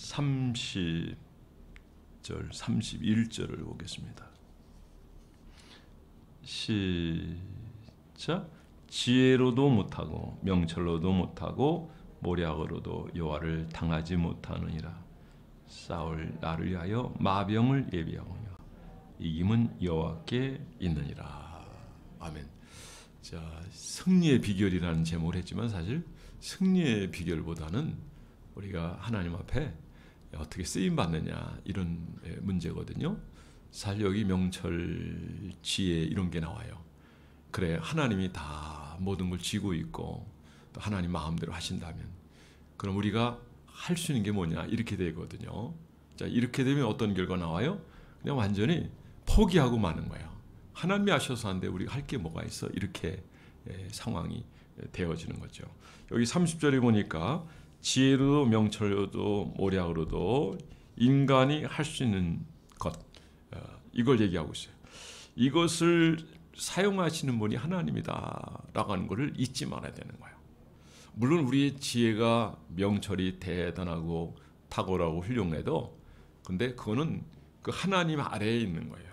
30절, 31절을 보겠습니다. 시작. 지혜로도 못하고 명철로도 못하고 모략으로도 여호와를 당하지 못하느니라. 사울 나를 위하여 마병을 예비하거니와 이김은 여호와께 있느니라. 아멘. 자, 승리의 비결이라는 제목을 했지만 사실 승리의 비결보다는 우리가 하나님 앞에 어떻게 쓰임 받느냐 이런 문제거든요. 사실 여기 명철, 지혜 이런 게 나와요. 그래, 하나님이 다 모든 걸 쥐고 있고 또 하나님 마음대로 하신다면 그럼 우리가 할 수 있는 게 뭐냐 이렇게 되거든요. 자, 이렇게 되면 어떤 결과 나와요? 그냥 완전히 포기하고 마는 거예요. 하나님이 하셔서 하는데 우리가 할 게 뭐가 있어? 이렇게 상황이 되어지는 거죠. 여기 30절에 보니까 지혜로도 명철로도 모략으로도 인간이 할 수 있는 것, 이걸 얘기하고 있어요. 이것을 사용하시는 분이 하나님이다라고 하는 것을 잊지 말아야 되는 거예요. 물론 우리의 지혜가 명철이 대단하고 탁월하고 훌륭해도 근데 그거는 그 하나님 아래에 있는 거예요.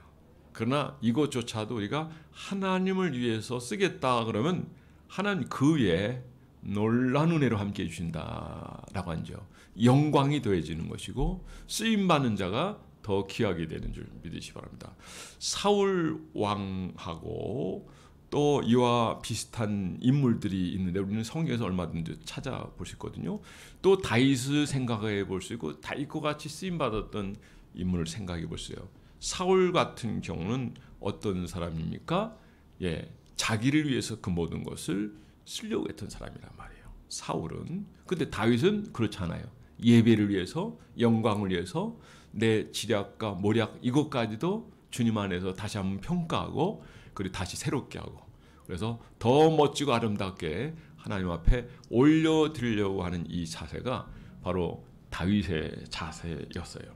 그러나 이것조차도 우리가 하나님을 위해서 쓰겠다 그러면 하나님 그 위에 놀라운 은혜로 함께 해주신다라고 하죠. 영광이 더해지는 것이고 쓰임받는 자가 더 귀하게 되는 줄 믿으시기 바랍니다. 사울 왕하고 또 이와 비슷한 인물들이 있는데 우리는 성경에서 얼마든지 찾아볼 수 있거든요. 또 다윗을 생각해 볼 수 있고 다윗과 같이 쓰임받았던 인물을 생각해 볼 수 있어요. 사울 같은 경우는 어떤 사람입니까? 예, 자기를 위해서 그 모든 것을 쓰려고 했던 사람이란 말이에요. 사울은. 근데 다윗은 그렇지 않아요. 예배를 위해서, 영광을 위해서 내 지략과 모략 이것까지도 주님 안에서 다시 한번 평가하고 그리고 다시 새롭게 하고 그래서 더 멋지고 아름답게 하나님 앞에 올려드리려고 하는 이 자세가 바로 다윗의 자세였어요.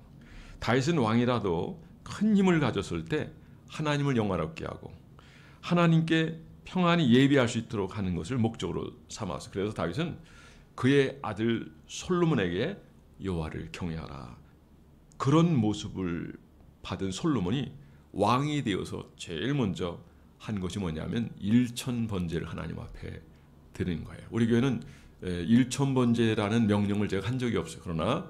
다윗은 왕이라도 큰 힘을 가졌을 때 하나님을 영화롭게 하고 하나님께 평안히 예배할 수 있도록 하는 것을 목적으로 삼았어요. 그래서 다윗은 그의 아들 솔로몬에게 여호와를 경외하라. 그런 모습을 받은 솔로몬이 왕이 되어서 제일 먼저 한 것이 뭐냐면 일천번제를 하나님 앞에 드리는 거예요. 우리 교회는 일천번제라는 명령을 제가 한 적이 없어요. 그러나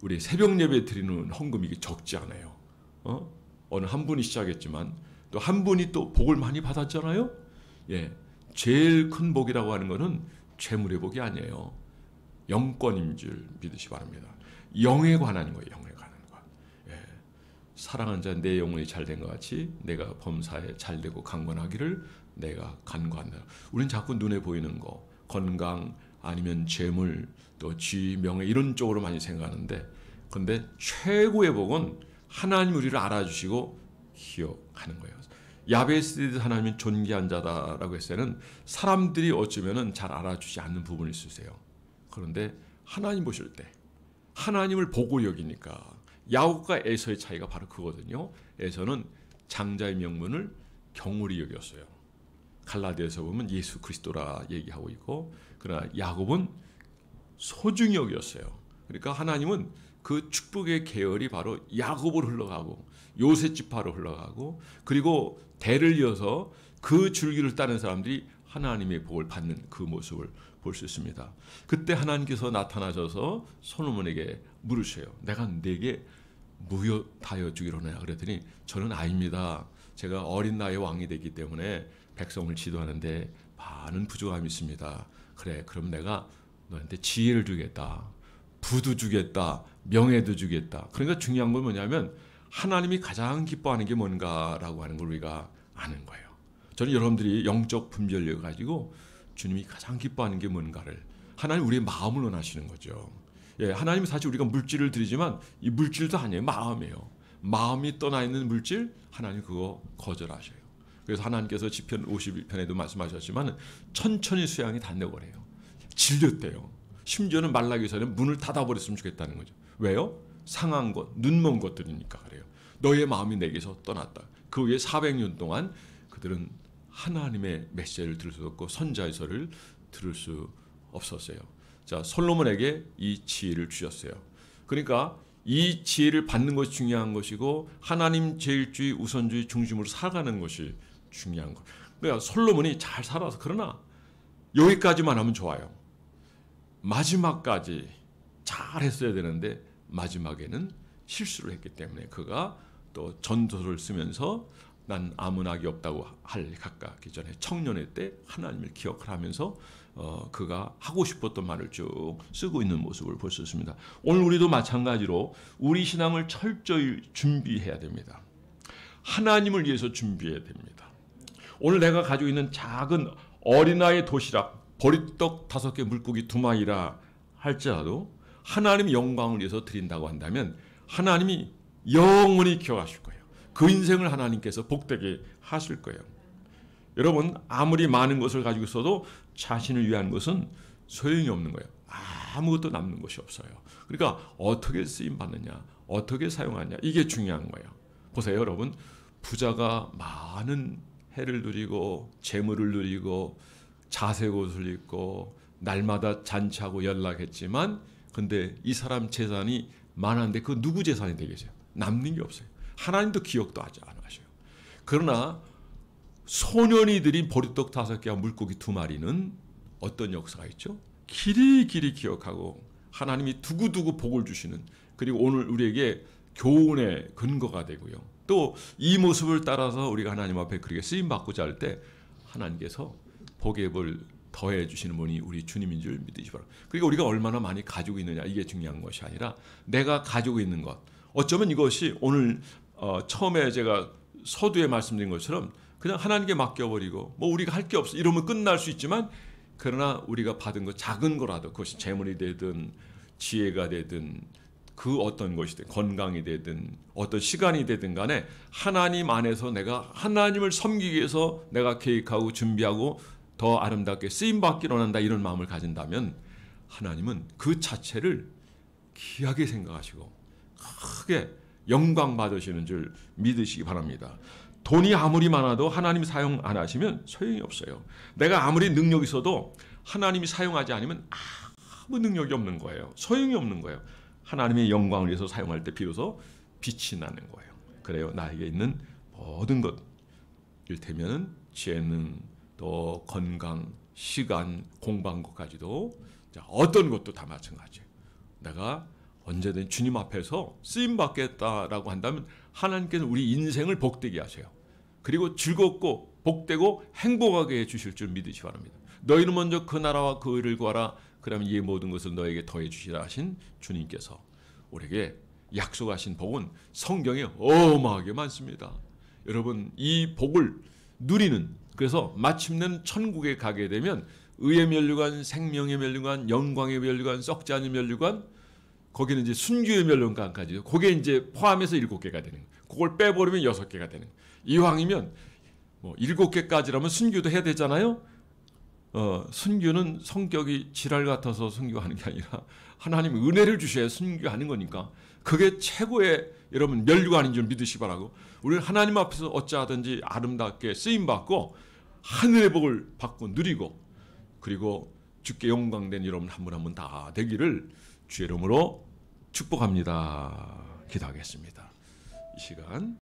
우리 새벽 예배 드리는 헌금이 적지 않아요. 어느 한 분이 시작했지만 또 한 분이 또 복을 많이 받았잖아요. 예, 제일 큰 복이라고 하는 것은 재물의 복이 아니에요. 영권인 줄 믿으시 바랍니다. 영에 관한 거예요. 영에 관한 거. 예, 사랑하는 자 내 영혼이 잘된 것 같이 내가 범사에 잘되고 강건하기를 내가 간구한다. 우린 자꾸 눈에 보이는 거, 건강 아니면 재물 또 지위 명예 이런 쪽으로 많이 생각하는데 근데 최고의 복은 하나님 우리를 알아주시고 기억하는 거예요. 야베스도 하나님은 존귀한 자다라고 했을 때는 사람들이 어쩌면은 잘 알아주지 않는 부분이 있으세요. 그런데 하나님 보실 때 하나님을 보고 여기니까 야곱과 에서의 차이가 바로 그거거든요. 에서는 장자의 명분을 경홀히 여겼어요. 갈라디아서 보면 예수 그리스도라 얘기하고 있고 그러나 야곱은 소중히 여겼어요. 그러니까 하나님은 그 축복의 계열이 바로 야곱으로 흘러가고 요셉 지파로 흘러가고 그리고 대를 이어서 그 줄기를 따는 사람들이 하나님의 복을 받는 그 모습을 볼 수 있습니다. 그때 하나님께서 나타나셔서 솔로몬에게 물으셔요. 내가 네게 무엇하여 주기로냐 그랬더니 저는 아닙니다. 제가 어린 나이에 왕이 됐기 때문에 백성을 지도하는데 많은 부족함이 있습니다. 그래, 그럼 내가 너한테 지혜를 주겠다. 부도 주겠다. 명예도 주겠다. 그러니까 중요한 건 뭐냐면 하나님이 가장 기뻐하는 게 뭔가라고 하는 걸 우리가 아는 거예요. 저는 여러분들이 영적 분별력 가지고 주님이 가장 기뻐하는 게 뭔가를 하나님 우리의 마음을 원하시는 거죠. 예, 하나님은 사실 우리가 물질을 드리지만 이 물질도 아니에요. 마음이에요. 마음이 떠나 있는 물질 하나님 그거 거절하셔요. 그래서 하나님께서 시편 51편에도 말씀하셨지만 천천히 수양이 단내버려요. 질렸대요. 심지어는 말라기서는 문을 닫아버렸으면 좋겠다는 거죠. 왜요? 상한 것, 눈먼 것들이니까 그래요. 너의 마음이 내게서 떠났다. 그 후에 400년 동안 그들은 하나님의 메시지를 들을 수 없고 선자의 설을 들을 수 없었어요. 자, 솔로몬에게 이 지혜를 주셨어요. 그러니까 이 지혜를 받는 것이 중요한 것이고 하나님 제일주의 우선주의 중심으로 살아가는 것이 중요한 것. 그러니까 솔로몬이 잘 살아서 그러나 여기까지만 하면 좋아요. 마지막까지 잘 했어야 되는데 마지막에는 실수를 했기 때문에 그가 또 전도서를 쓰면서 난 아무 낙이 없다고 할 가까기 전에 청년의 때 하나님을 기억을 하면서 그가 하고 싶었던 말을 쭉 쓰고 있는 모습을 볼 수 있습니다. 오늘 우리도 마찬가지로 우리 신앙을 철저히 준비해야 됩니다. 하나님을 위해서 준비해야 됩니다. 오늘 내가 가지고 있는 작은 어린아이 도시락, 보리떡 5개, 물고기 2마리라 할지라도 하나님의 영광을 위해서 드린다고 한다면 하나님이 영원히 기억하실 거예요. 그 인생을 하나님께서 복되게 하실 거예요. 여러분, 아무리 많은 것을 가지고 있어도 자신을 위한 것은 소용이 없는 거예요. 아무것도 남는 것이 없어요. 그러니까 어떻게 쓰임받느냐, 어떻게 사용하냐, 이게 중요한 거예요. 보세요, 여러분. 부자가 많은 해를 누리고 재물을 누리고 자색 옷을 입고 날마다 잔치하고 연락했지만 근데 이 사람 재산이 많은데 그 누구 재산이 되겠어요? 남는 게 없어요. 하나님도 기억도 하지 않으셔요. 그러나 소년이 드린 보리떡 5개와 물고기 2마리는 어떤 역사가 있죠? 길이 기억하고 하나님이 두고두고 복을 주시는, 그리고 오늘 우리에게 교훈의 근거가 되고요. 또 이 모습을 따라서 우리가 하나님 앞에 그렇게 쓰임받고자 할 때 하나님께서 복의 볼 더해 주시는 분이 우리 주님인 줄 믿으시 바랍니다. 그리고 우리가 얼마나 많이 가지고 있느냐, 이게 중요한 것이 아니라 내가 가지고 있는 것. 어쩌면 이것이 오늘 처음에 제가 서두에 말씀드린 것처럼 그냥 하나님께 맡겨버리고 뭐 우리가 할 게 없어 이러면 끝날 수 있지만, 그러나 우리가 받은 것 작은 거라도, 그것이 재물이 되든 지혜가 되든 그 어떤 것이 되든 건강이 되든 어떤 시간이 되든 간에 하나님 안에서 내가 하나님을 섬기기 위해서 내가 계획하고 준비하고 더 아름답게 쓰임받기로 한다, 이런 마음을 가진다면 하나님은 그 자체를 귀하게 생각하시고 크게 영광 받으시는 줄 믿으시기 바랍니다. 돈이 아무리 많아도 하나님 사용 안 하시면 소용이 없어요. 내가 아무리 능력이 있어도 하나님이 사용하지 않으면 아무 능력이 없는 거예요. 소용이 없는 거예요. 하나님의 영광을 위해서 사용할 때 비로소 빛이 나는 거예요. 그래요. 나에게 있는 모든 것, 일테면 재능, 또 건강, 시간, 공부한 것까지도, 어떤 것도 다 마찬가지예요. 내가 언제든 주님 앞에서 쓰임받겠다라고 한다면 하나님께서 우리 인생을 복되게 하세요. 그리고 즐겁고 복되고 행복하게 해주실 줄 믿으시기 바랍니다. 너희는 먼저 그 나라와 그 의를 구하라, 그러면 이 모든 것을 너에게 더해 주시라 하신 주님께서 우리에게 약속하신 복은 성경에 어마하게 많습니다. 여러분, 이 복을 누리는, 그래서 마침내는 천국에 가게 되면 의의 면류관, 생명의 면류관, 영광의 면류관, 썩지 않은 면류관, 거기는 이제 순교의 면류관까지, 그게 이제 포함해서 7개가 되는 거예요. 그걸 빼버리면 6개가 되는 거예요. 이왕이면 뭐 7개까지라면 순교도 해야 되잖아요. 순교는 성격이 지랄 같아서 순교하는 게 아니라 하나님 은혜를 주셔야 순교하는 거니까 그게 최고의 여러분 면류관인 줄 믿으시 바라고, 우리는 하나님 앞에서 어찌하든지 아름답게 쓰임받고 하늘의 복을 받고 누리고, 그리고 주께 영광된 여러분 한 분 한 분 다 되기를 주의 이름으로 축복합니다. 기도하겠습니다. 이 시간